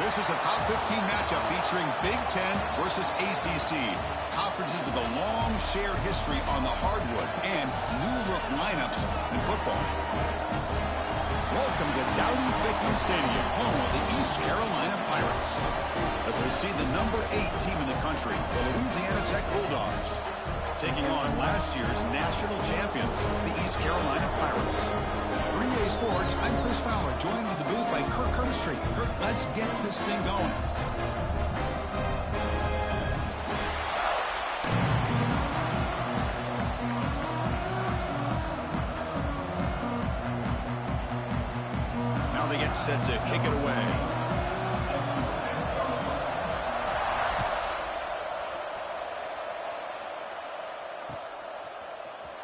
This is a top 15 matchup featuring Big Ten versus ACC. Conferences with a long shared history on the hardwood and new-look lineups in football. Welcome to Dowdy-Ficklen Stadium, home of the East Carolina Pirates. As we see the number 8 team in the country, the Louisiana Tech Bulldogs, taking on last year's national champions, the East Carolina Pirates. For EA Sports, I'm Chris Fowler, joined in the booth by Kirk Herbstreit. Kirk, let's get this thing going. Now they get set to kick it away.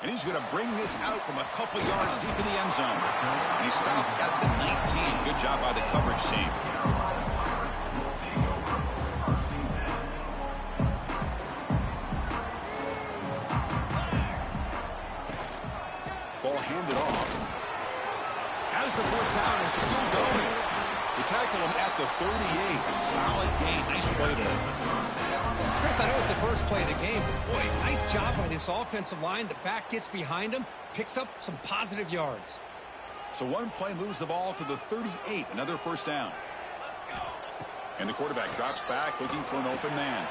And he's going to bring this out from a couple yards deep in the end zone. And he stopped at the 19. Good job by the coverage team. Ball handed off. As the first down is still going. They tackle him at the 38. A solid gain. Nice play there. Chris, I know it's the first play of the game, but boy, nice job by this offensive line. The back gets behind him, picks up some positive yards. So one play moves the ball to the 38, another first down. And the quarterback drops back, looking for an open man.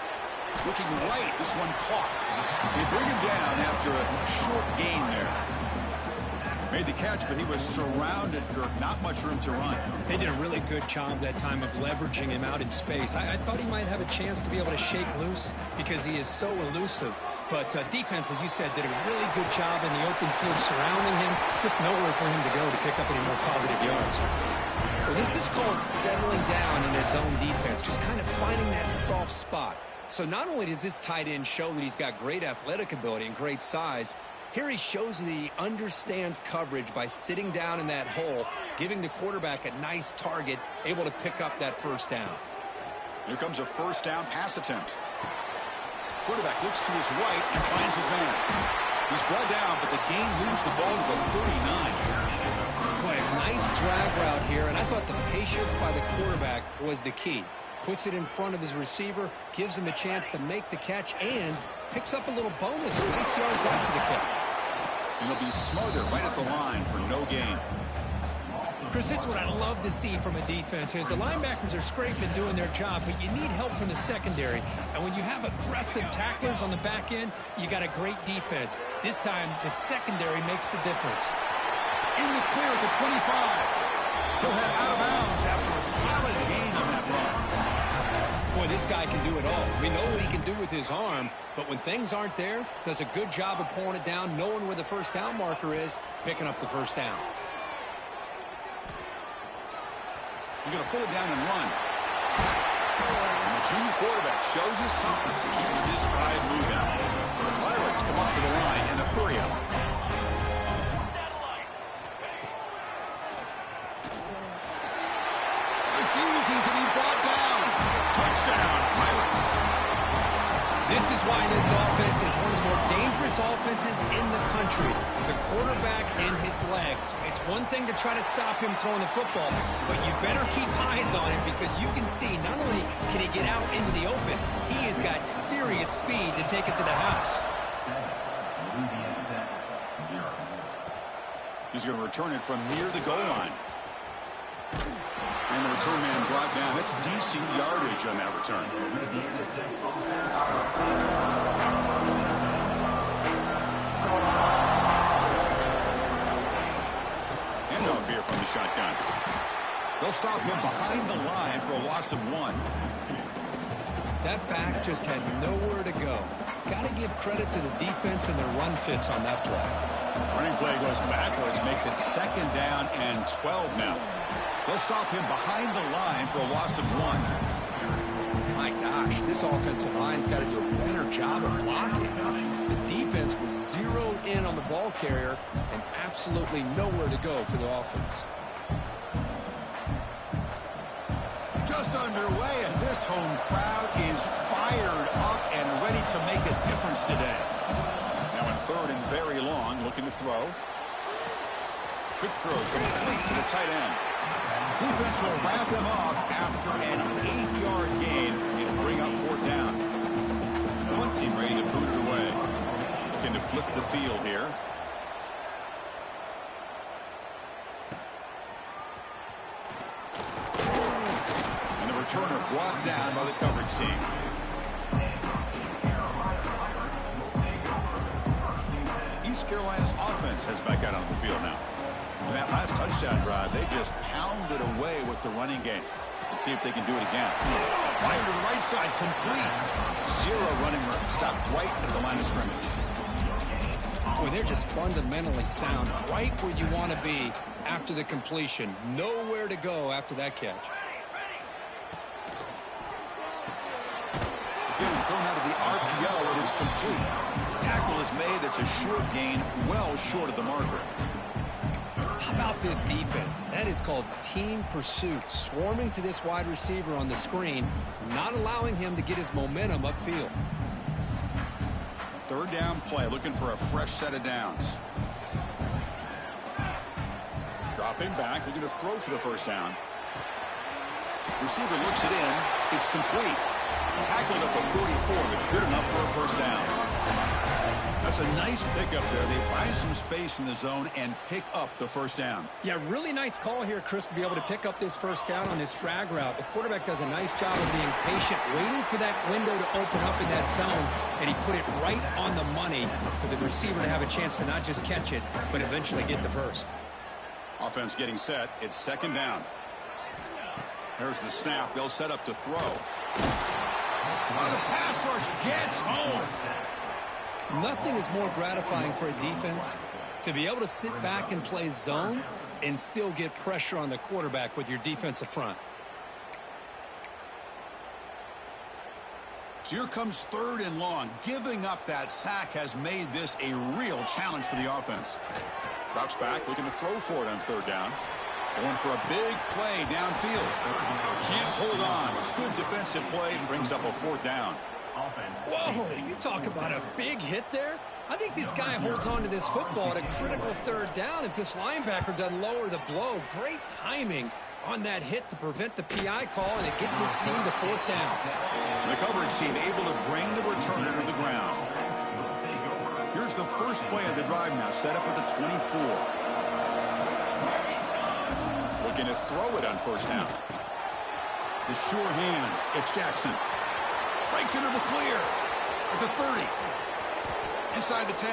Looking right, this one caught. They bring him down after a short gain there. Made the catch, but he was surrounded, Kirk. Not much room to run. They did a really good job that time of leveraging him out in space. I thought he might have a chance to be able to shake loose because he is so elusive. But defense, as you said, did a really good job in the open field surrounding him. Just nowhere for him to go to pick up any more positive yards. Well, this is called settling down in his own defense, just kind of finding that soft spot. So not only does this tight end show that he's got great athletic ability and great size, here he shows that he understands coverage by sitting down in that hole, giving the quarterback a nice target, able to pick up that first down. Here comes a first down pass attempt. Quarterback looks to his right and finds his man. He's brought down, but the gain moves the ball to the 39. Boy, a nice drag route here, and I thought the patience by the quarterback was the key. Puts it in front of his receiver, gives him a chance to make the catch, and picks up a little bonus. Nice yards after the catch. And he'll be smothered right at the line for no gain. Chris, this is what I love to see from a defense is the linebackers are scraping, doing their job, but you need help from the secondary. And when you have aggressive tacklers on the back end, you got a great defense. This time, the secondary makes the difference. In the clear at the 25. He'll head out of bounds after a solid gain on that run. Boy, this guy can do it all. We know what he can do with his arm, but when things aren't there, does a good job of pulling it down, knowing where the first down marker is, picking up the first down. He's going to pull it down and run. And the junior quarterback shows his toughness, keeps this drive moving. The Pirates come up to the line in a hurry-up. Refusing to be brought down. Touchdown, Pirates. This is why this offense is one of the more dangerous offenses in the country. The quarterback and his legs. It's one thing to try to stop him throwing the football, but you better keep eyes on him because you can see not only can he get out into the open, he has got serious speed to take it to the house. He's going to return it from near the goal line. And the return man brought down. That's decent yardage on that return. Handoff here from the shotgun. They'll stop him behind the line for a loss of 1. That back just had nowhere to go. Got to give credit to the defense and their run fits on that play. Running play goes backwards, makes it 2nd down and 12 now. They'll stop him behind the line for a loss of 1. My gosh, this offensive line's got to do a better job of blocking. The defense was zeroed in on the ball carrier and absolutely nowhere to go for the offense. Just underway, and this home crowd is fired up and ready to make a difference today. Now in 3rd and very long, looking to throw. Quick throw complete to the tight end. Defense will wrap him up after an 8-yard gain. It'll bring up 4th down. Punt team ready to boot it away. Looking to flip the field here. And the returner brought down by the coverage team. East Carolina's offense heads back out on the field now. In that last touchdown drive, they just pounded away with the running game. Let's see if they can do it again. Fire to the right side, complete. 0 running room. Stopped right at the line of scrimmage. Boy, they're just fundamentally sound, right where you want to be after the completion. Nowhere to go after that catch. Getting thrown out of the RPO, it is complete. Tackle is made. That's a short gain, well short of the marker. How about this defense? That is called team pursuit. Swarming to this wide receiver on the screen, not allowing him to get his momentum upfield. 3rd down play, looking for a fresh set of downs. Dropping back, looking to throw for the 1st down. Receiver looks it in. It's complete. Tackled at the 44, but good enough for a 1st down. That's a nice pickup there. They find some space in the zone and pick up the 1st down. Yeah, really nice call here, Chris, to be able to pick up this 1st down on this drag route. The quarterback does a nice job of being patient, waiting for that window to open up in that zone, and he put it right on the money for the receiver to have a chance to not just catch it, but eventually get the 1st. Offense getting set. It's 2nd down. There's the snap. They'll set up to throw. The pass rush gets home. Nothing is more gratifying for a defense to be able to sit back and play zone and still get pressure on the quarterback with your defensive front. So here comes 3rd and long. Giving up that sack has made this a real challenge for the offense. Drops back, looking to throw for it on 3rd down. Going for a big play downfield. Can't hold on. Good defensive play. Brings up a 4th down. Whoa, you talk about a big hit there. I think this guy holds on to this football at a critical 3rd down if this linebacker doesn't lower the blow. Great timing on that hit to prevent the PI call and to get this team to 4th down. The coverage team able to bring the returner to the ground. Here's the first play of the drive now, set up at the 24. Looking to throw it on 1st down. The sure hands. It's Jackson. Breaks into the clear at the 30. Inside the 10.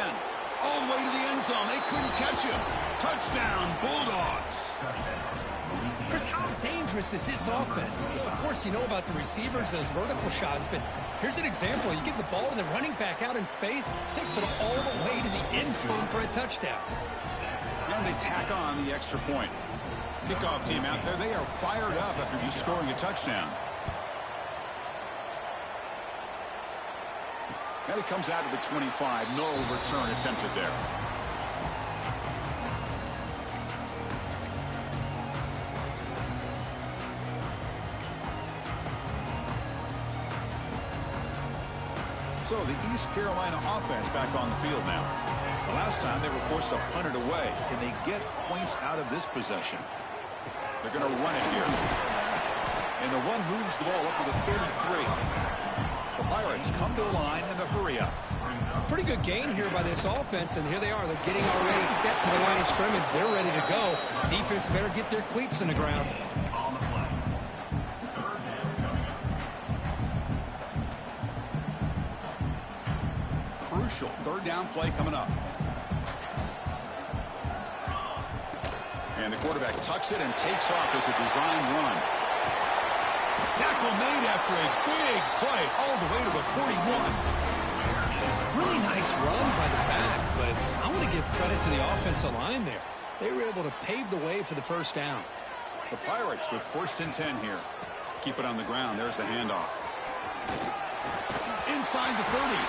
All the way to the end zone. They couldn't catch him. Touchdown, Bulldogs. Chris, how dangerous is this offense? Of course, you know about the receivers, those vertical shots, but here's an example. You get the ball to the running back out in space, takes it all the way to the end zone for a touchdown. And they tack on the extra point. Kickoff team out there, they are fired up after just scoring a touchdown. And it comes out to the 25. No return attempted there. So the East Carolina offense back on the field now. The last time they were forced to punt it away. Can they get points out of this possession? They're going to run it here. And the run moves the ball up to the 33. The Pirates come to the line in the hurry up. Pretty good gain here by this offense, and here they are. They're getting already set to the line of scrimmage. They're ready to go. Defense better get their cleats in the ground. Crucial 3rd down play coming up. And the quarterback tucks it and takes off as a design run. Tackle made after a big play all the way to the 41. Really nice run by the back, but I want to give credit to the offensive line there. They were able to pave the way for the 1st down. The Pirates with 1st and 10 here. Keep it on the ground. There's the handoff. Inside the 30.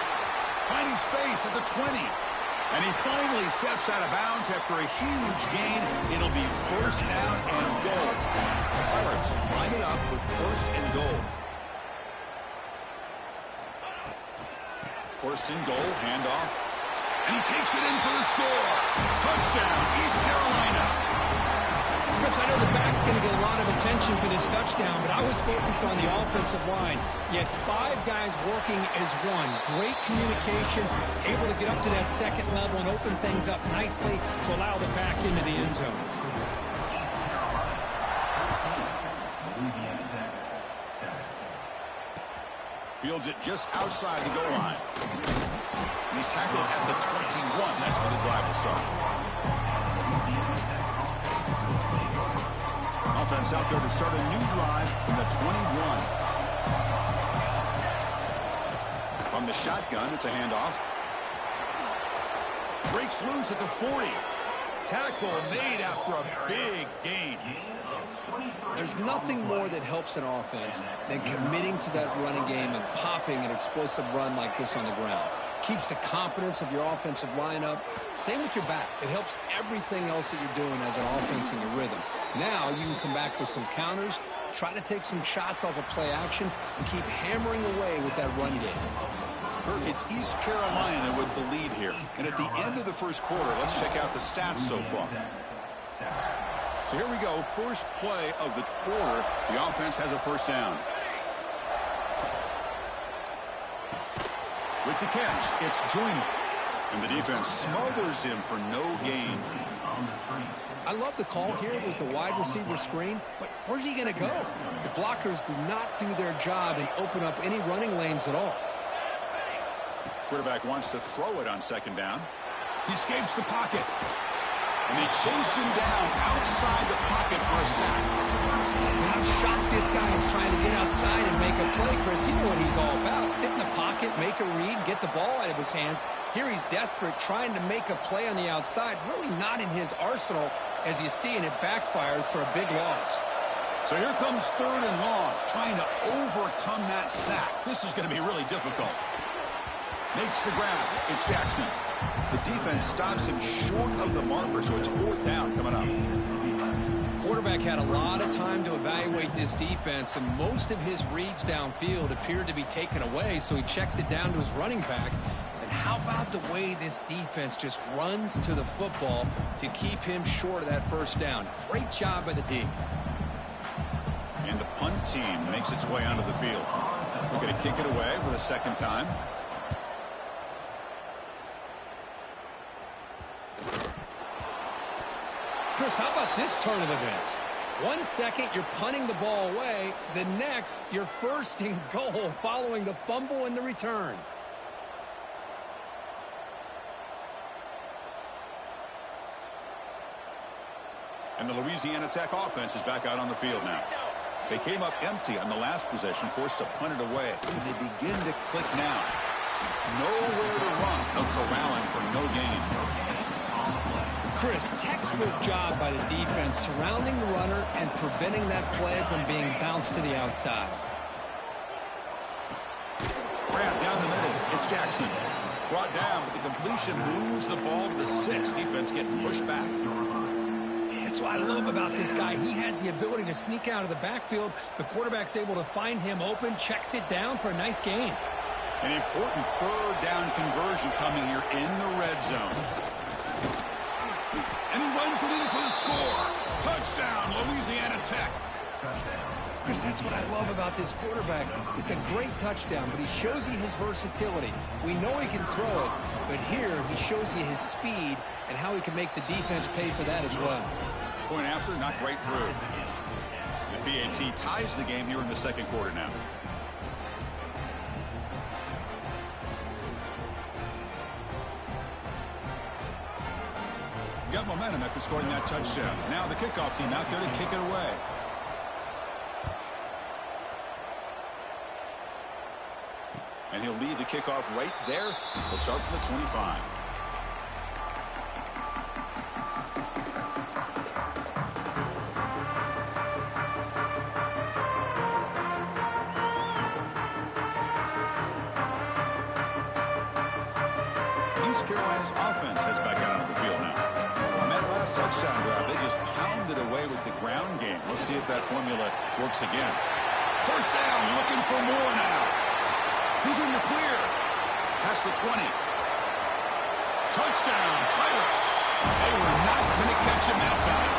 Finding space at the 20. And he finally steps out of bounds after a huge gain. It'll be 1st down and goal. The Pirates line it up with 1st and goal. 1st and goal, handoff. And he takes it in for the score. Touchdown, East Carolina. Chris, I know the back's going to get a lot of attention for this touchdown, but I was focused on the offensive line. Yet 5 guys working as one. Great communication, able to get up to that second level and open things up nicely to allow the back into the end zone. Fields it just outside the goal line. And he's tackled at the 21. That's where the drive will start. Offense out there to start a new drive from the 21. From the shotgun, it's a handoff. Breaks loose at the 40. Tackle made after a big gain. There's nothing more that helps an offense than committing to that running game and popping an explosive run like this on the ground. Keeps the confidence of your offensive lineup. Same with your back. It helps everything else that you're doing as an offense in your rhythm. Now you can come back with some counters, try to take some shots off of play action, and keep hammering away with that run game. It's East Carolina with the lead here. And at the end of the first quarter, let's check out the stats so far. So here we go, first play of the quarter. The offense has a first down. With the catch, it's Joyner. And the defense smothers him for no gain. I love the call here with the wide receiver screen, but where's he going to go? The blockers do not do their job and open up any running lanes at all. Quarterback wants to throw it on second down. He escapes the pocket. And they chase him down outside the pocket for a sack. How shocked this guy is trying to get outside and make a play, Chris. You know what he's all about. Sit in the pocket, make a read, get the ball out of his hands. Here he's desperate, trying to make a play on the outside. Really not in his arsenal, as you see, and it backfires for a big loss. So here comes 3rd and long, trying to overcome that sack. This is going to be really difficult. Makes the grab. It's Jackson. The defense stops him short of the marker, so it's 4th down coming up. Quarterback had a lot of time to evaluate this defense, and most of his reads downfield appeared to be taken away, so he checks it down to his running back. And how about the way this defense just runs to the football to keep him short of that first down? Great job by the D. And the punt team makes its way onto the field. We're going to kick it away for the second time. Chris, how about this turn of events? 1 second, you're punting the ball away. The next, you're first and goal following the fumble and the return. And the Louisiana Tech offense is back out on the field now. They came up empty on the last possession, forced to punt it away. And they begin to click now. Nowhere to run. No corralling for no gain. Chris, textbook job by the defense surrounding the runner and preventing that play from being bounced to the outside. Grab down the middle. It's Jackson. Brought down, but the completion moves the ball to the 6. Defense getting pushed back. That's what I love about this guy. He has the ability to sneak out of the backfield. The quarterback's able to find him open, checks it down for a nice gain. An important 3rd down conversion coming here in the red zone. And he runs it in for the score. Touchdown, Louisiana Tech. Chris, that's what I love about this quarterback. It's a great touchdown, but he shows you his versatility. We know he can throw it, but here he shows you his speed and how he can make the defense pay for that as well. Point after, not right through. The PAT ties the game here in the second quarter now. Got momentum after scoring that touchdown. Now the kickoff team out there to kick it away. And he'll lead the kickoff right there. He'll start from the 25. East Carolina's offense has back out onto the field now. On that last touchdown grab, they just pounded away with the ground game. Let's see if that formula works again. First down, looking for more now. He's in the clear. Past the 20. Touchdown, Pirates. They were not going to catch him that time.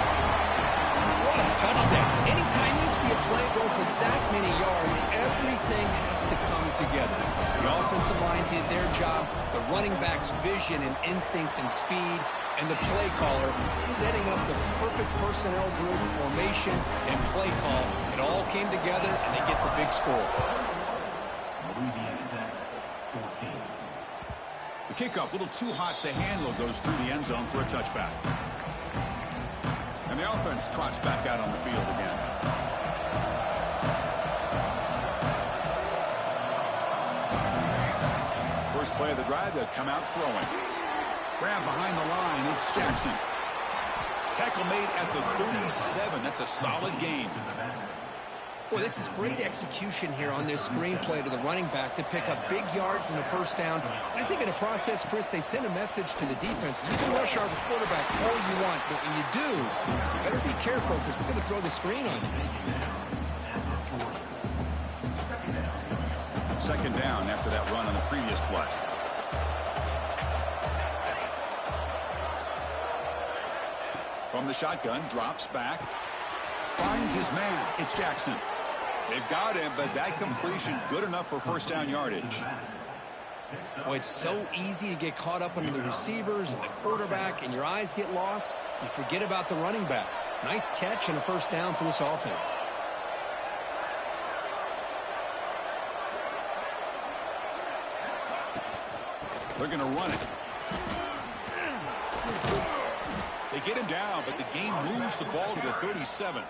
about a touchdown? Anytime you see a play go for that many yards, everything has to come together. The offensive line did their job, the running back's vision and instincts and speed, and the play caller setting up the perfect personnel group, formation, and play call. It all came together, and they get the big score. Louisiana Tech, 14. The kickoff, a little too hot to handle, goes through the end zone for a touchback. And the offense trots back out on the field again. First play of the drive, they'll come out throwing. Grab behind the line, it's Jackson. Tackle made at the 37. That's a solid gain. Boy, this is great execution here on this screenplay to the running back to pick up big yards and a first down. And I think in the process, Chris, they send a message to the defense. You can rush our quarterback all you want, but when you do, you better be careful because we're going to throw the screen on you. Second down after that run on the previous play. From the shotgun, drops back. Finds his man. It's Jackson. They've got him, but that completion good enough for first down yardage. Well, it's so easy to get caught up under the receivers and the quarterback, and your eyes get lost. You forget about the running back. Nice catch and a first down for this offense. They're going to run it. They get him down, but the game moves the ball to the 37.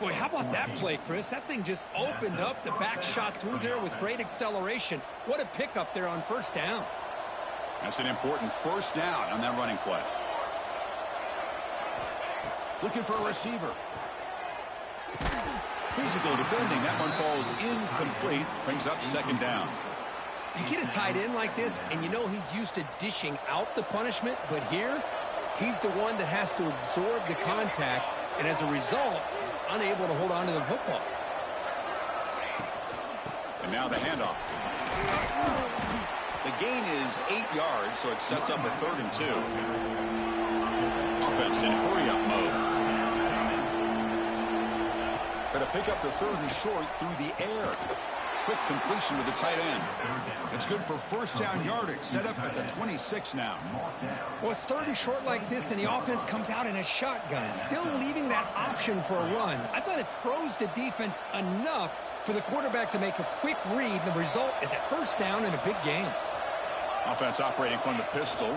Boy, how about that play, Chris? That thing just opened up. The back shot through there with great acceleration. What a pickup there on first down. That's an important first down on that running play. Looking for a receiver. Physical defending. That one falls incomplete. Brings up second down. You get a tight end like this, and you know he's used to dishing out the punishment, but here, he's the one that has to absorb the contact, and as a result, is unable to hold on to the football. And now the handoff. The gain is 8 yards, so it sets up a 3rd and 2. Offense in hurry-up mode. Going to pick up the 3rd and short through the air. Quick completion to the tight end. It's good for first down yardage. Set up at the 26 now. Well, it's 3rd and short like this, and the offense comes out in a shotgun, still leaving that option for a run. I thought it throws the defense enough for the quarterback to make a quick read. The result is a first down and a big gain. Offense operating from the pistol.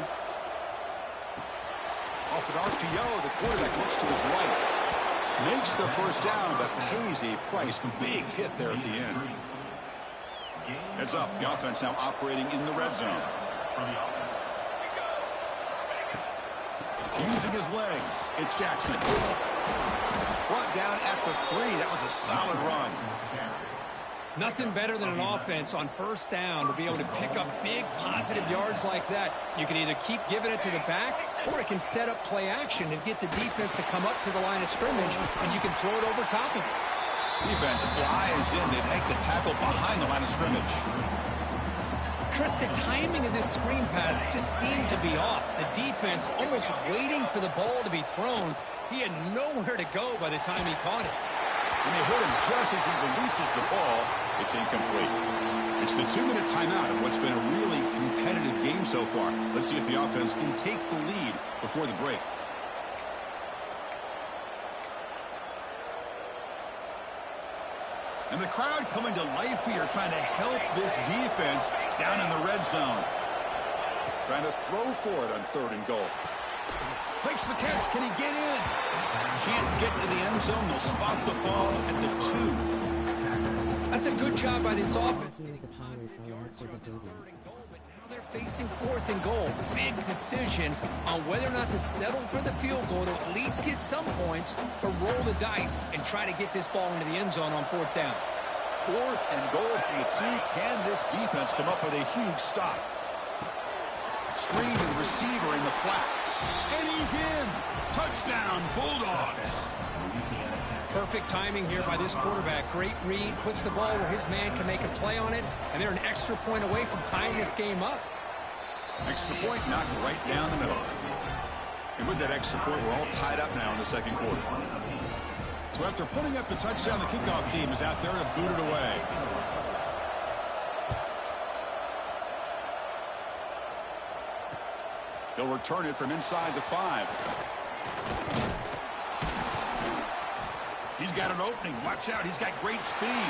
Off an RPO, the quarterback looks to his right. Makes the first down, but pays a price. Big hit there at the end. Heads up, the offense now operating in the red zone. Using his legs, it's Jackson. Brought down at the 3. That was a solid run. Nothing better than an offense on first down to be able to pick up big positive yards like that. You can either keep giving it to the back, or it can set up play action and get the defense to come up to the line of scrimmage, and you can throw it over top of it. Defense flies in. They make the tackle behind the line of scrimmage. Chris, the timing of this screen pass just seemed to be off. The defense almost waiting for the ball to be thrown. He had nowhere to go by the time he caught it. And they hit him just as he releases the ball. It's incomplete. It's the 2-minute timeout of what's been a really competitive game so far. Let's see if the offense can take the lead before the break. And the crowd coming to life here, trying to help this defense down in the red zone. Trying to throw for it on 3rd and goal. Makes the catch. Can he get in? Can't get to the end zone. They'll spot the ball at the 2. That's a good job by this offense. Getting positive yards here on this 3rd and goal, but now they're facing 4th and goal. Big decision on whether or not to settle for the field goal to at least get some points, or roll the dice and try to get this ball into the end zone on 4th down. 4th and goal from the 2. Can this defense come up with a huge stop? Screen to the receiver in the flat. And he's in. Touchdown, Bulldogs. Perfect timing here by this quarterback. Great read, puts the ball where his man can make a play on it, and they're an extra point away from tying this game up. Extra point knocked right down the middle. And with that extra point, we're all tied up now in the 2nd quarter. So after putting up the touchdown, the kickoff team is out there to boot it away. He'll return it from inside the 5. He's got an opening. Watch out. He's got great speed.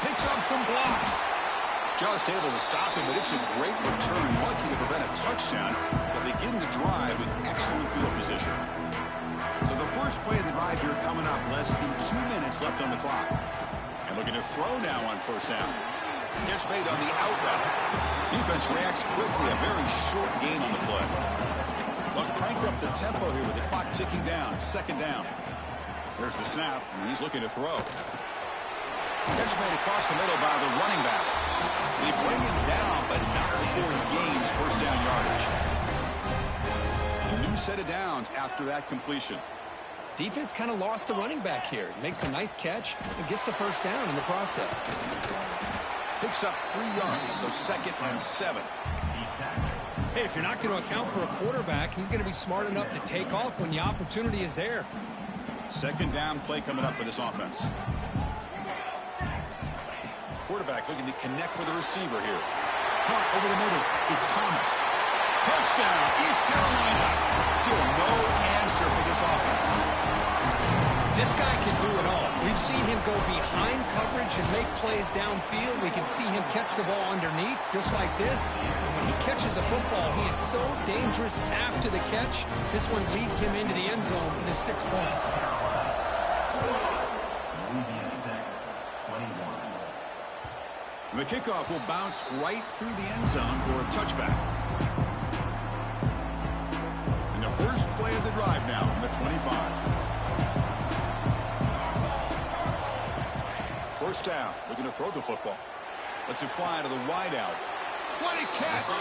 Picks up some blocks. Just able to stop him, but it's a great return. Lucky to prevent a touchdown. They'll begin the drive with excellent field position. So the first play of the drive here coming up. Less than 2 minutes left on the clock. And looking to throw now on first down. Catch made on the out route. Defense reacts quickly. A very short gain on the play. They'll crank up the tempo here with the clock ticking down. Second down. There's the snap, and he's looking to throw. Catch made across the middle by the running back. They bring it down, but not before he gains first down yardage. A new set of downs after that completion. Defense kind of lost the running back here. Makes a nice catch and gets the first down in the process. Picks up 3 yards, so 2nd and 7. Hey, if you're not going to account for a quarterback, he's going to be smart enough to take off when the opportunity is there. Second down play coming up for this offense. Quarterback looking to connect with the receiver here. Caught over the middle. It's Thomas. Touchdown, East Carolina. Still no answer for this offense. This guy can do it all. We've seen him go behind coverage and make plays downfield. We can see him catch the ball underneath, just like this. And when he catches a football, he is so dangerous after the catch. This one leads him into the end zone for the 6 points. Louisiana Tech, 21. The kickoff will bounce right through the end zone for a touchback. And the first play of the drive now from the 25. First down, looking to throw the football. Lets it fly to the wide out. What a catch!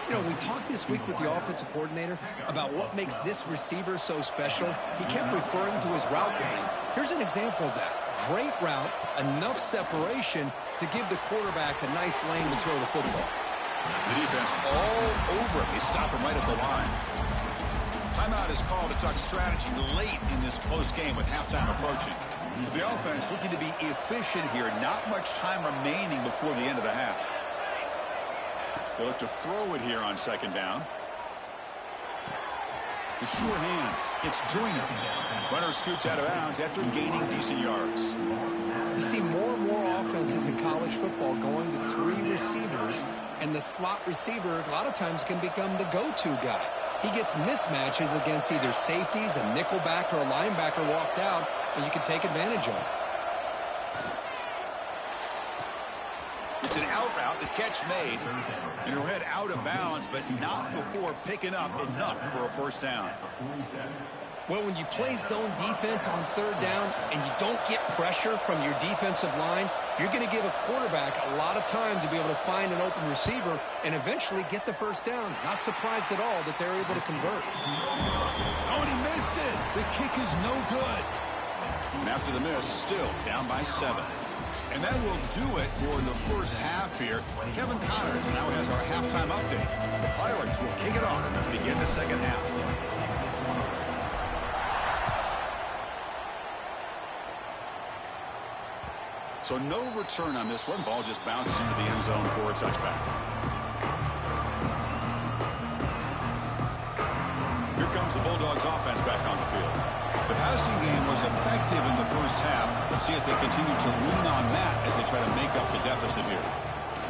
You know, we talked this week with the offensive coordinator about what makes this receiver so special. He kept referring to his route running. Here's an example of that. Great route, enough separation to give the quarterback a nice lane to throw the football. The defense all over him. They stop him right at the line. Timeout is called to talk strategy late in this close game with halftime approaching. So the offense looking to be efficient here. Not much time remaining before the end of the half. They look to throw it here on second down. The sure hands. It's Joyner. Runner scoots out of bounds after gaining decent yards. You see more and more offenses in college football going to 3 receivers, and the slot receiver a lot of times can become the go-to guy. He gets mismatches against either safeties, a nickelback, or a linebacker walked out, and you can take advantage of it. It's an out route, the catch made. And he'll head out of bounds, but not before picking up enough for a first down. Well, when you play zone defense on third down and you don't get pressure from your defensive line, you're going to give a quarterback a lot of time to be able to find an open receiver and eventually get the first down. Not surprised at all that they're able to convert. Oh, and he missed it. The kick is no good. And after the miss, still down by 7. And that will do it for the first half here. Kevin Connors now has our halftime update. The Pirates will kick it off to begin the second half. So no return on this one. Ball just bounces into the end zone for a touchback. Here comes the Bulldogs offense back on the field. The passing game was effective in the first half. Let's see if they continue to lean on that as they try to make up the deficit here.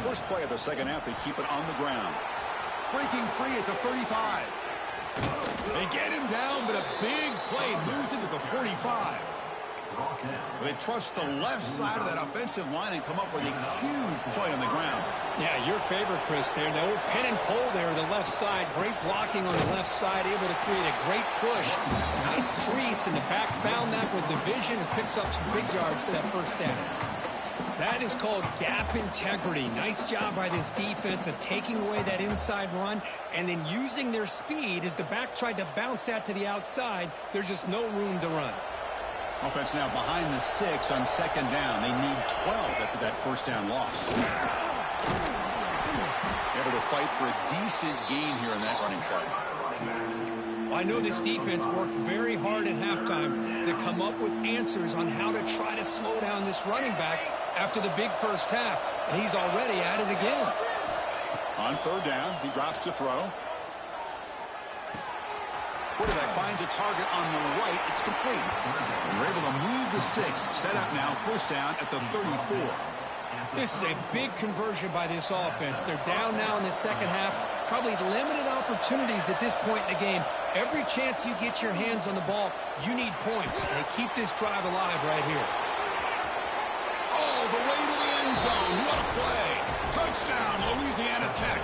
First play of the second half, they keep it on the ground. Breaking free at the 35. They get him down, but a big play moves into the 45. They trust the left side of that offensive line and come up with a huge play on the ground. Yeah, your favorite, Chris, there. The old pin and pull there, the left side. Great blocking on the left side, able to create a great push. Nice crease, and the back found that with the vision and picks up some big yards for that first down. That is called gap integrity. Nice job by this defense of taking away that inside run and then using their speed as the back tried to bounce that to the outside. There's just no room to run. Offense now behind the 6 on second down. They need 12 after that first down loss. Able to fight for a decent gain here in that running play. Well, I know this defense worked very hard at halftime to come up with answers on how to try to slow down this running back after the big first half, and he's already at it again. On third down, he drops to throw. Quarterback finds a target on the right. It's complete. And we're able to move the sticks. Set up now, first down at the 34. This is a big conversion by this offense. They're down now in the second half. Probably limited opportunities at this point in the game. Every chance you get your hands on the ball, you need points. They keep this drive alive right here. Oh, the way to the end zone. What a play. Touchdown, Louisiana Tech.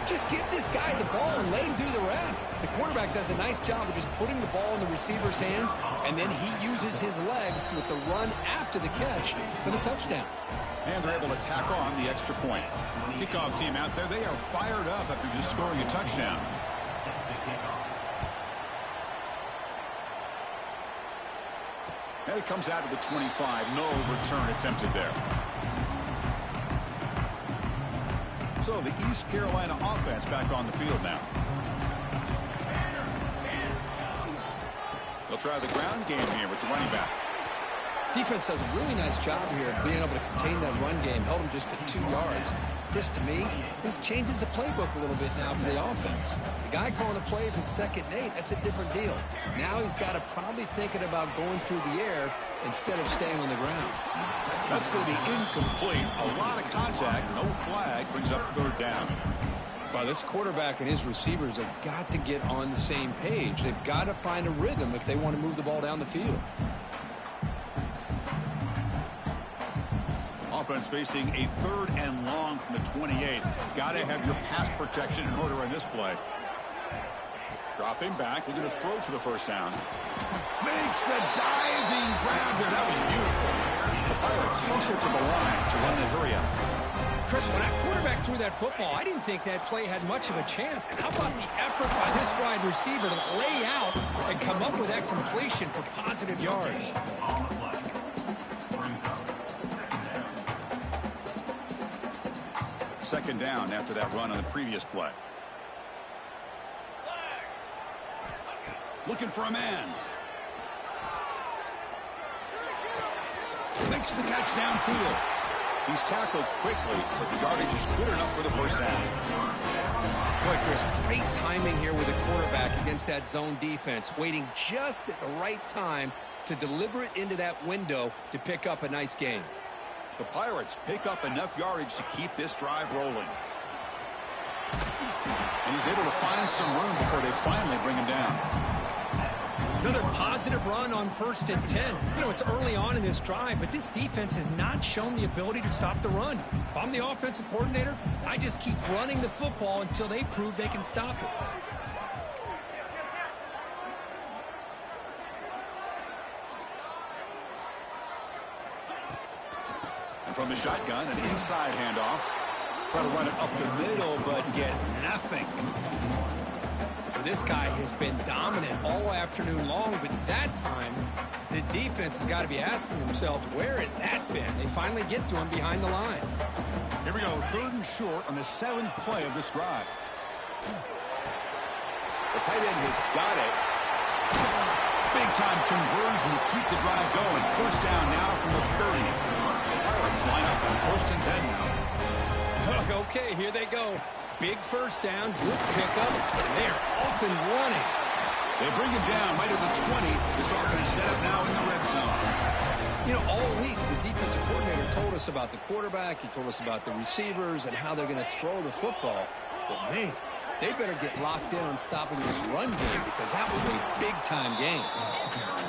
Just get this guy the ball and let him do the rest. The quarterback does a nice job of just putting the ball in the receiver's hands, and then he uses his legs with the run after the catch for the touchdown. And they're able to tack on the extra point. Kickoff team out there, they are fired up after just scoring a touchdown. And it comes out to the 25. No return attempted there. So the East Carolina offense back on the field now. They'll try the ground game here with the running back. Defense does a really nice job here of being able to contain that run game, held him just at 2 yards. Chris, to me, this changes the playbook a little bit now for the offense. The guy calling the plays at 2nd and 8, that's a different deal. Now he's got to probably thinking about going through the air instead of staying on the ground. That's going to be incomplete. A lot of contact, no flag, brings up third down. Well, this quarterback and his receivers have got to get on the same page. They've got to find a rhythm if they want to move the ball down the field. Offense facing a 3rd and long from the 28. Got to have your pass protection in order in this play. Dropping back, looking to throw for the first down. Makes the diving grab there. That was beautiful. The Pirates hustle to the line to run the hurry up. Chris, when that quarterback threw that football, I didn't think that play had much of a chance. How about the effort by this wide receiver to lay out and come up with that completion for positive yards? Second down after that run on the previous play. Looking for a man. Makes the catch downfield. He's tackled quickly, but the yardage is good enough for the first down. Boy, Chris, great timing here with the quarterback against that zone defense, waiting just at the right time to deliver it into that window to pick up a nice gain. The Pirates pick up enough yardage to keep this drive rolling. And he's able to find some room before they finally bring him down. Another positive run on 1st and 10. You know, it's early on in this drive, but this defense has not shown the ability to stop the run. If I'm the offensive coordinator, I just keep running the football until they prove they can stop it. And from the shotgun, an inside handoff. Try to run it up the middle, but get nothing. This guy has been dominant all afternoon long, but that time, the defense has got to be asking themselves, where has that been? They finally get to him behind the line. Here we go, 3rd and short on the 7th play of this drive. The tight end has got it. Big-time conversion to keep the drive going. First down now from the 30. The Pirates line up on 1st and 10 now. Okay, here they go. Big first down, good pickup, and they're off and running. They bring him down right at the 20. This offense set up now in the red zone. You know, all week, the defensive coordinator told us about the quarterback. He told us about the receivers and how they're going to throw the football. But, man, they better get locked in on stopping this run game because that was a big-time game.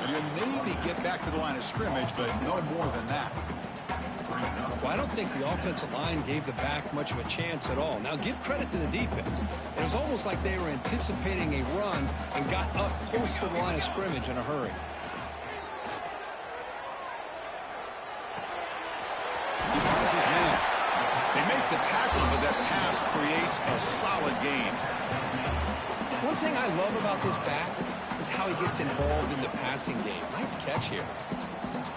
And he'll maybe get back to the line of scrimmage, but no more than that. Well, I don't think the offensive line gave the back much of a chance at all. Now, give credit to the defense. It was almost like they were anticipating a run and got up close to the line of scrimmage in a hurry. He finds his man. They make the tackle, but that pass creates a solid gain. One thing I love about this back is how he gets involved in the passing game. Nice catch here.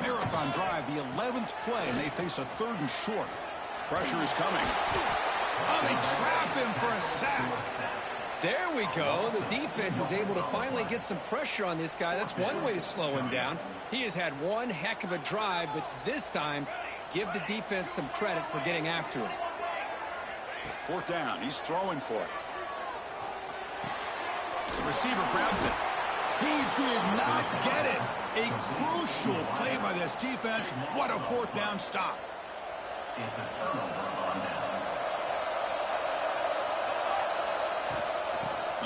Marathon drive, the 11th play, and they face a 3rd and short. Pressure is coming. Oh, they trap him for a sack. There we go. The defense is able to finally get some pressure on this guy. That's one way to slow him down. He has had one heck of a drive, but this time, give the defense some credit for getting after him. 4th down. He's throwing for it. The receiver grabs it. He did not get it. A crucial play by this defense. What a 4th down stop. It's a turnover on down.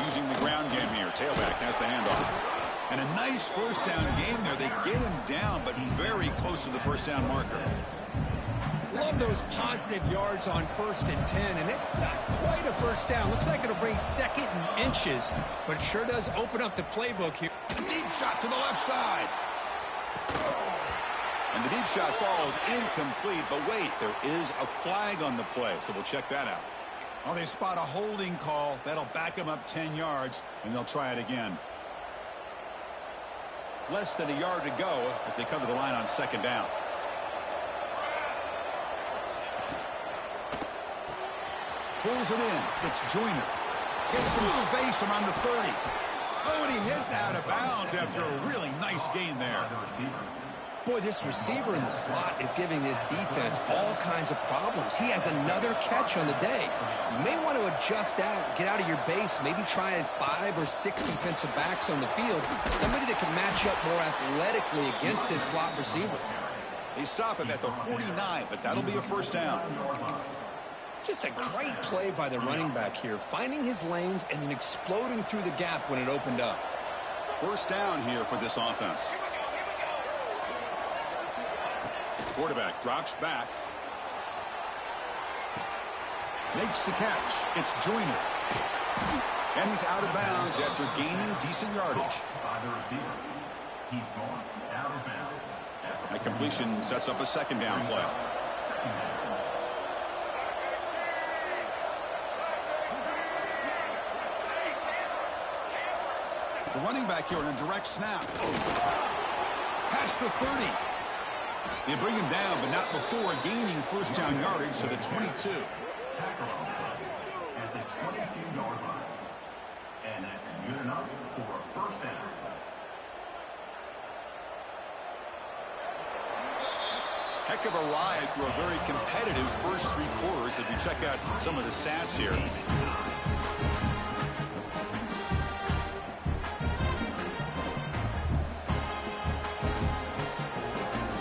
Using the ground game here. Tailback has the handoff. And a nice 1st down game there. They get him down, but very close to the 1st down marker. Love those positive yards on 1st and 10, and it's not quite a 1st down. Looks like it'll bring 2nd and inches, but it sure does open up the playbook here. Deep shot to the left side. And the deep shot falls incomplete, but wait, there is a flag on the play, so we'll check that out. Oh, they spot a holding call. That'll back them up 10 yards, and they'll try it again. Less than a yard to go as they come to the line on 2nd down. Pulls it in. It's Joyner. Gets some space around the 30. Oh, and he hits out of bounds after a really nice gain there. Boy, this receiver in the slot is giving this defense all kinds of problems. He has another catch on the day. You may want to adjust out, get out of your base, maybe try 5 or 6 defensive backs on the field. Somebody that can match up more athletically against this slot receiver. They stop him at the 49, but that'll be a 1st down. Just a great play by the running back here, finding his lanes and then exploding through the gap when it opened up. 1st down here for this offense. Quarterback drops back. Makes the catch. It's Joyner. And he's out of bounds after gaining decent yardage. By the receiver. He's gone out of bounds. That completion sets up a 2nd down play. The running back here in a direct snap. Past the 30. They bring him down, but not before gaining 1st down yardage to the 22. Tackle on the play at the 22-yard line. And that's good enough for a 1st down. Heck of a ride through a very competitive first 3 quarters if you check out some of the stats here.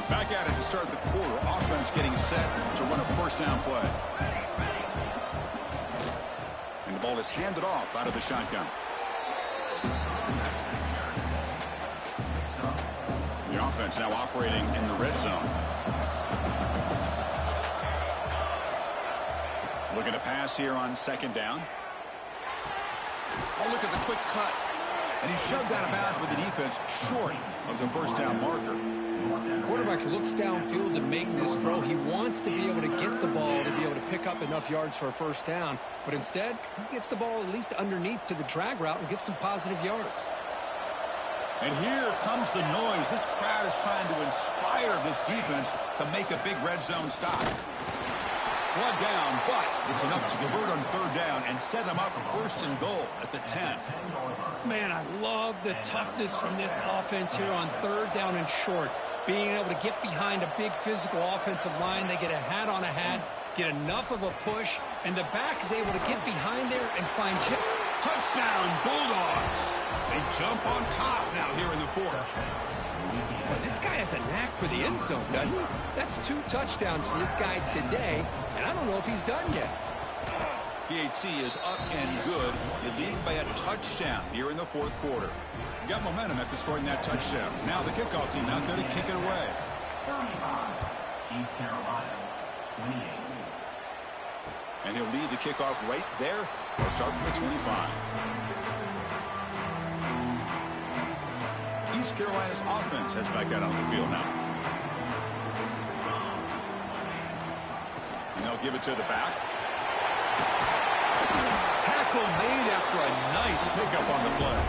Back at it to start the quarter. Offense getting set to run a 1st down play. And the ball is handed off out of the shotgun. The offense now operating in the red zone. Looking to pass here on 2nd down. Oh, look at the quick cut. And he's shoved out of bounds with the defense short of the 1st down marker. Quarterback looks downfield to make this throw. He wants to be able to get the ball to be able to pick up enough yards for a 1st down. But instead, he gets the ball at least underneath to the drag route and gets some positive yards. And here comes the noise. This crowd is trying to inspire this defense to make a big red zone stop. 1 down, but it's enough to convert on 3rd down and set them up 1st and goal at the 10. Man, I love the toughness from this offense here on 3rd down and short. Being able to get behind a big physical offensive line. They get a hat on a hat, get enough of a push, and the back is able to get behind there and find Chip. Touchdown, Bulldogs. They jump on top now here in the 4th. Boy, this guy has a knack for the end zone, doesn't he? That's 2 touchdowns for this guy today, and I don't know if he's done yet. PAT is up and good. They lead by a touchdown here in the 4th quarter. Got momentum after scoring that touchdown. Now the kickoff team out there to kick it away. 35. East Carolina, 28. And he'll lead the kickoff right there. They'll start from the 25. East Carolina's offense heads back out on the field now. And they'll give it to the back. Tackle made after a nice pickup on the play.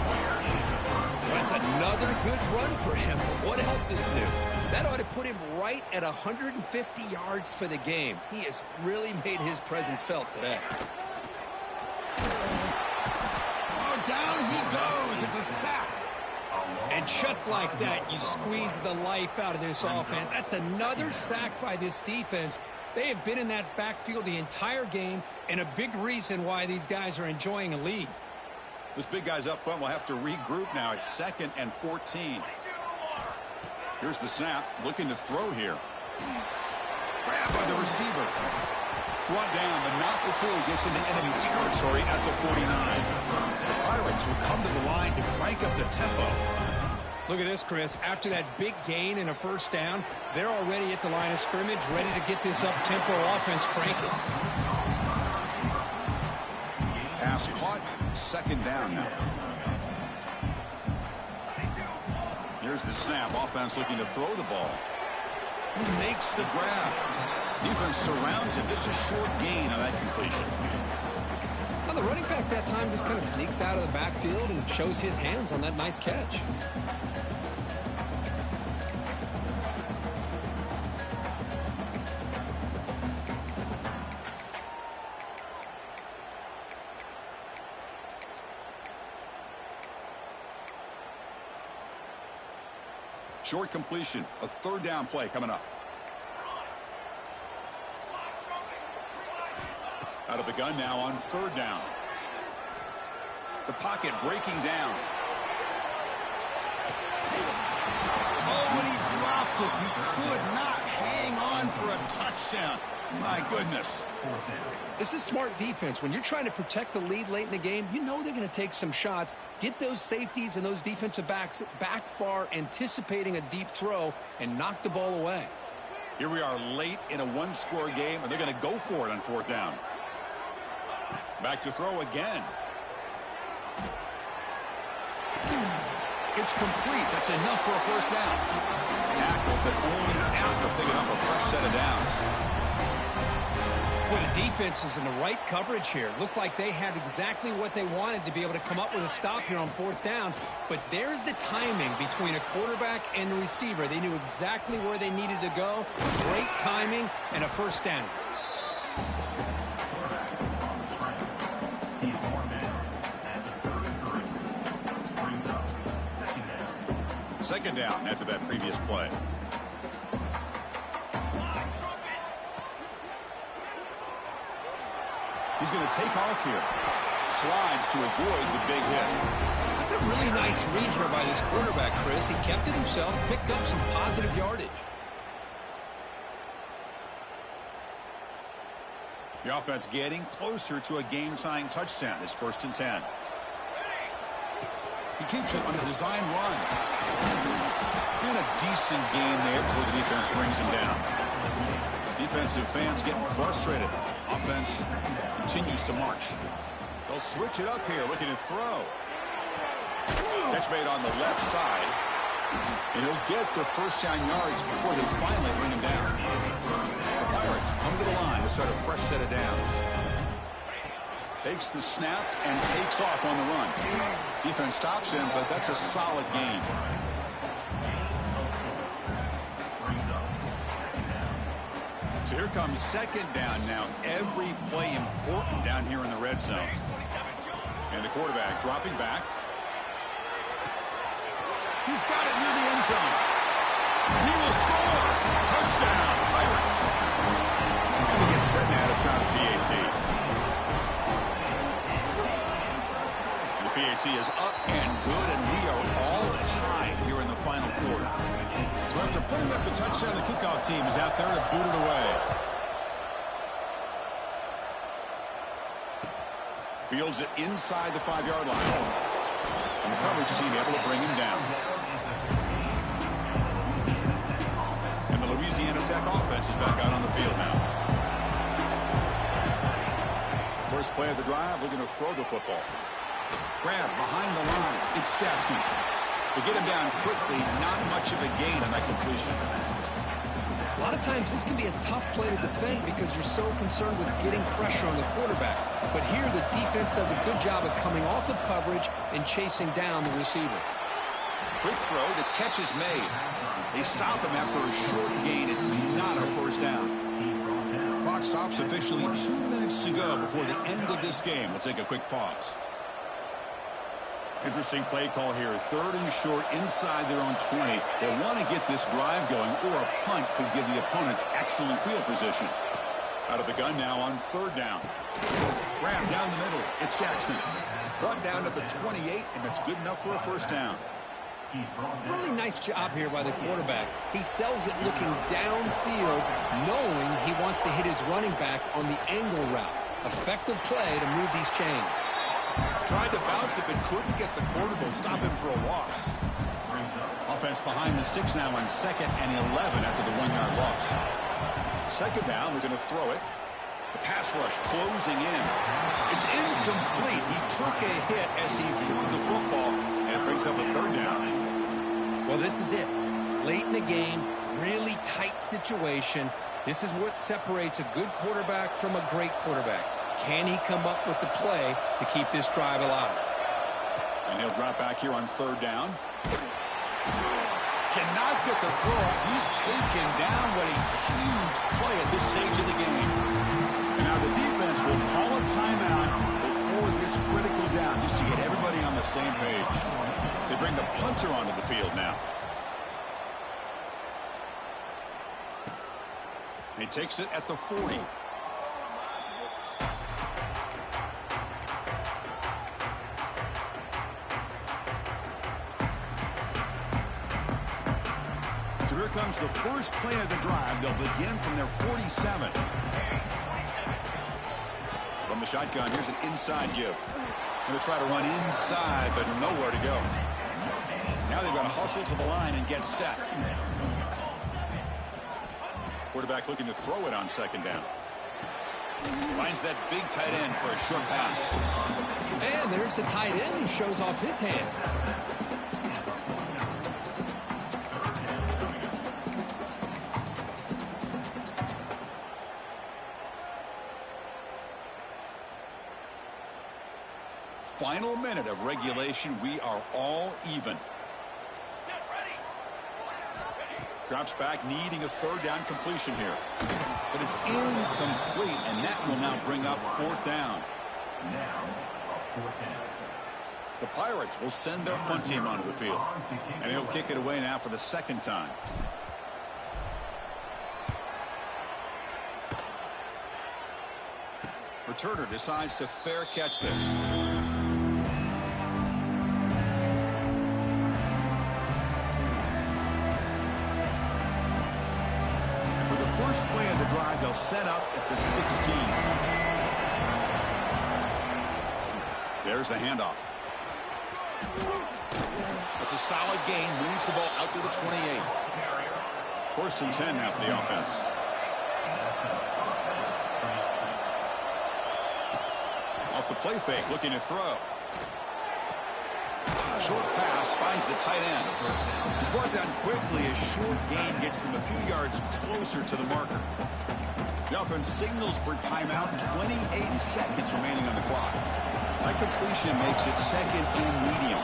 That's another good run for him. But what else is new? That ought to put him right at 150 yards for the game. He has really made his presence felt today. yards. It's a sack. And just like that, you squeeze the life out of this offense. That's another sack by this defense. They have been in that backfield the entire game, and a big reason why these guys are enjoying a lead. This big guy's up front will have to regroup now. It's 2nd and 14. Here's the snap, looking to throw here. Grabbed by the receiver. Brought down, but not before he gets into enemy territory at the 49. The Pirates will come to the line to crank up the tempo. Look at this, Chris. After that big gain and a first down, they're already at the line of scrimmage, ready to get this up-tempo offense cranking. Pass caught, 2nd down now. Here's the snap. Offense looking to throw the ball. He makes the grab. Defense surrounds him. Just a short gain on that completion. Well, the running back that time just kind of sneaks out of the backfield and shows his hands on that nice catch. Short completion. A 3rd down play coming up. Out of the gun now on 3rd down. The pocket breaking down. Oh, and he dropped it. You could not hang on for a touchdown. My goodness. This is smart defense. When you're trying to protect the lead late in the game, you know they're going to take some shots, get those safeties and those defensive backs back far, anticipating a deep throw, and knock the ball away. Here we are late in a 1-score game, and they're going to go for it on 4th down. Back to throw again. It's complete. That's enough for a first down. Tackled, but only after picking up a fresh set of downs. Well, the defense is in the right coverage here. Looked like they had exactly what they wanted to be able to come up with a stop here on 4th down. But there's the timing between a quarterback and the receiver. They knew exactly where they needed to go. Great timing and a first down. Second down after that previous play. He's going to take off here. Slides to avoid the big hit. That's a really nice read here by this quarterback, Chris. He kept it himself, picked up some positive yardage. The offense getting closer to a game-tying touchdown. It's 1st and 10. He keeps it on a design run. And a decent gain there before the defense brings him down. Defensive fans getting frustrated. Offense continues to march. They'll switch it up here, looking to throw. Catch made on the left side. And he'll get the first down yards before they finally bring him down. The Pirates come to the line to start a fresh set of downs. Takes the snap and takes off on the run. Defense stops him, but that's a solid gain. So here comes 2nd down now. Every play important down here in the red zone. And the quarterback dropping back. He's got it near the end zone. He will score. Touchdown, Pirates. And they get set now to try the PAT. The PAT is up and good, and we are all tied here in the final quarter. So after putting up the touchdown, the kickoff team is out there to boot it away. Fields it inside the 5-yard line. And the coverage team able to bring him down. And the Louisiana Tech offense is back out on the field now. First play of the drive, looking to throw the football. Grab behind the line. It's Jackson. To get him down quickly, not much of a gain on that completion. A lot of times this can be a tough play to defend because you're so concerned with getting pressure on the quarterback. But here the defense does a good job of coming off of coverage and chasing down the receiver. Quick throw, the catch is made. They stop him after a short gain. It's not a first down. Clock stops officially 2 minutes to go before the end of this game. We'll take a quick pause. Interesting play call here. 3rd and short inside their own 20. They want to get this drive going, or a punt could give the opponents excellent field position. Out of the gun now on 3rd down. Grab down the middle. It's Jackson. Brought down at the 28, and it's good enough for a 1st down. Really nice job here by the quarterback. He sells it looking downfield, knowing he wants to hit his running back on the angle route. Effective play to move these chains. Tried to bounce it, but couldn't get the cortical. Stop him for a loss. Offense behind the 6 now on 2nd and 11 after the 1-yard loss. 2nd down, we're going to throw it. The pass rush closing in. It's incomplete. He took a hit as he threw the football, and it brings up a 3rd down. Well, this is it. Late in the game, really tight situation. This is what separates a good quarterback from a great quarterback. Can he come up with the play to keep this drive alive? And he'll drop back here on 3rd down. Cannot get the throw. He's taken down. What a huge play at this stage of the game. And now the defense will call a timeout before this critical down, just to get everybody on the same page. They bring the punter onto the field now. He takes it at the 40. So here comes the first play of the drive. They'll begin from their 47. From the shotgun, here's an inside give. Going to try to run inside, but nowhere to go. Now they've got to hustle to the line and get set. Quarterback looking to throw it on 2nd down. Finds that big tight end for a short pass. And there's the tight end who shows off his hands. Final minute of regulation. We are all even. Drops back, needing a 3rd down completion here. But it's incomplete, and that will now bring up 4th down. Now, 4th down. The Pirates will send their punt team onto the field. And he'll kick it away now for the 2nd time. Returner decides to fair catch this. First play of the drive, they'll set up at the 16. There's the handoff. It's a solid gain, moves the ball out to the 28. 1st and 10 now for the offense. Off the play fake, looking to throw. Short pass finds the tight end. He's brought down quickly. A short gain gets them a few yards closer to the marker. The offense signals for timeout. 28 seconds remaining on the clock. That completion makes it 2nd and medium.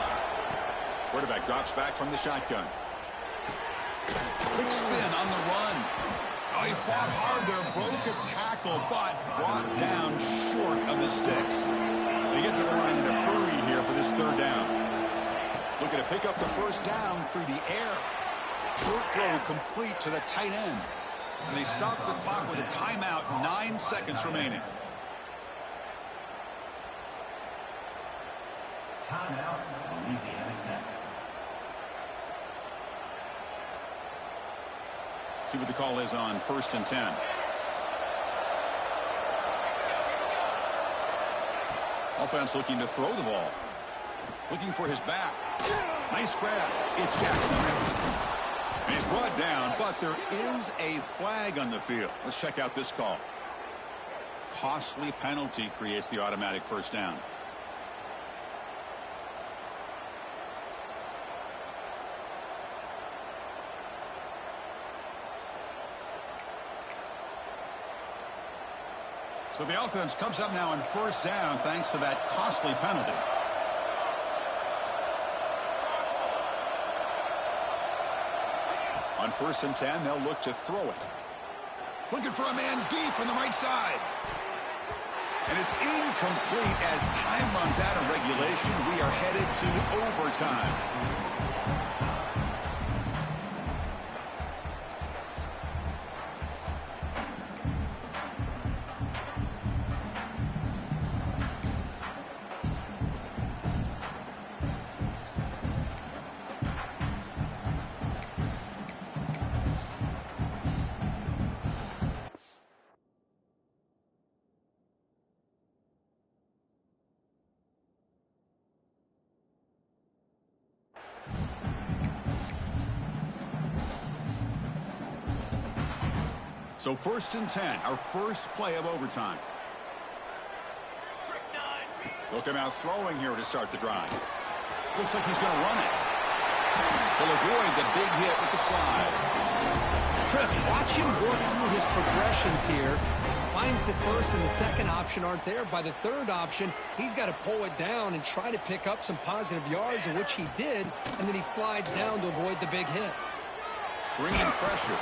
Quarterback drops back from the shotgun. Quick spin on the run. Oh, he fought hard there, broke a tackle, but brought down short of the sticks. They get to the line in a hurry here for this 3rd down. Looking to pick up the 1st down through the air. Short throw complete to the tight end. And they stop the clock with a timeout, 9 seconds remaining. Timeout, Louisiana Tech. See what the call is on 1st and 10. Offense looking to throw the ball. Looking for his back. Nice grab. It's Jackson. And he's brought down, but there is a flag on the field. Let's check out this call. Costly penalty creates the automatic 1st down. So the offense comes up now on 1st down thanks to that costly penalty. On 1st and 10, they'll look to throw it. Looking for a man deep on the right side. And it's incomplete as time runs out of regulation. We are headed to overtime. So 1st and 10, our first play of overtime. They'll come out throwing here to start the drive. Looks like he's going to run it. He'll avoid the big hit with the slide. Chris, watch him work through his progressions here. Finds the first and the second option aren't there. By the third option, he's got to pull it down and try to pick up some positive yards, in which he did, and then he slides down to avoid the big hit. Bringing pressure.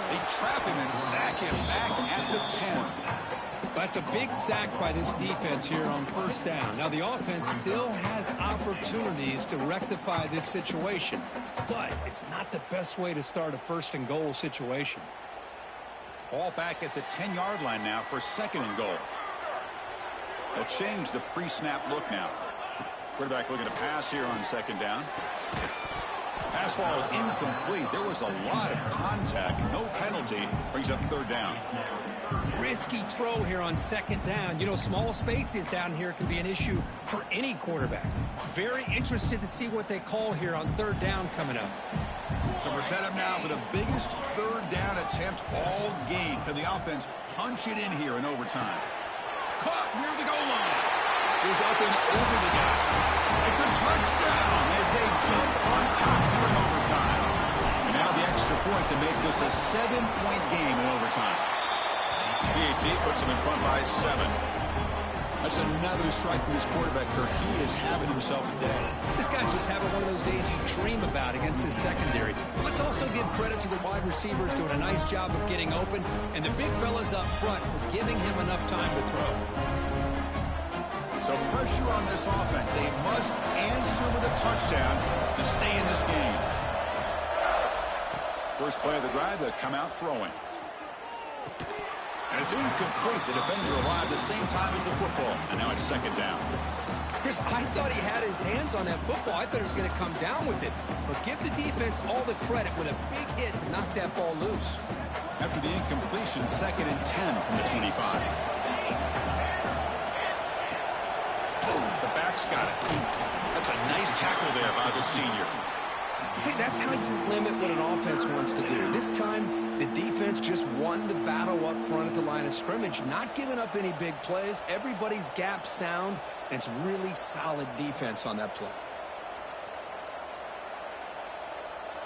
They trap him and sack him back at the 10. That's a big sack by this defense here on 1st down. Now, the offense still has opportunities to rectify this situation, but it's not the best way to start a 1st and goal situation. Ball back at the 10-yard line now for 2nd and goal. They'll change the pre-snap look now. Quarterback looking to pass here on 2nd down. Pass ball is incomplete. There was a lot of contact. No penalty. Brings up 3rd down. Risky throw here on 2nd down. You know, small spaces down here can be an issue for any quarterback. Very interested to see what they call here on 3rd down coming up. So we're set up now for the biggest 3rd down attempt all game. Can the offense punch it in here in overtime? Caught near the goal line. Goes up and over the guy. It's a touchdown as they jump on top here in overtime. And now the extra point to make this a 7-point game in overtime. PAT puts him in front by 7. That's another strike from this quarterback, Kirk. He is having himself a day. This guy's just having one of those days you dream about against this secondary. But let's also give credit to the wide receivers doing a nice job of getting open, and the big fellas up front for giving him enough time to throw. So pressure on this offense. They must answer with a touchdown to stay in this game. First play of the drive, they'll come out throwing. And it's incomplete. The defender arrived the same time as the football. And now it's 2nd down. Chris, I thought he had his hands on that football. I thought he was going to come down with it. But give the defense all the credit with a big hit to knock that ball loose. After the incompletion, 2nd and 10 from the 25. The back's got it. That's a nice tackle there by the senior. See, that's how you limit what an offense wants to do. This time, the defense just won the battle up front at the line of scrimmage, not giving up any big plays. Everybody's gap sound, and it's really solid defense on that play.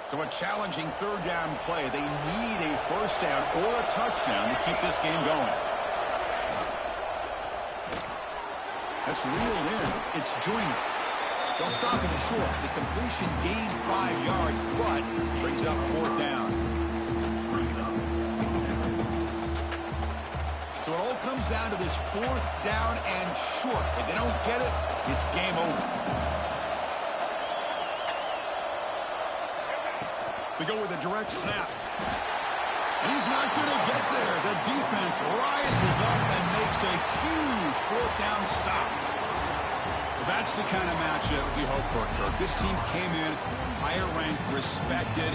So a challenging 3rd down play. They need a 1st down or a touchdown to keep this game going. That's reeled in. It's Joyner. They'll stop him short. The completion gained 5 yards, but brings up 4th down. So it all comes down to this 4th down and short. If they don't get it, it's game over. We go with a direct snap. And he's not going to get there. The defense rises up and makes a huge 4th down stop. That's the kind of matchup we hope for, Kirk. This team came in higher ranked, respected,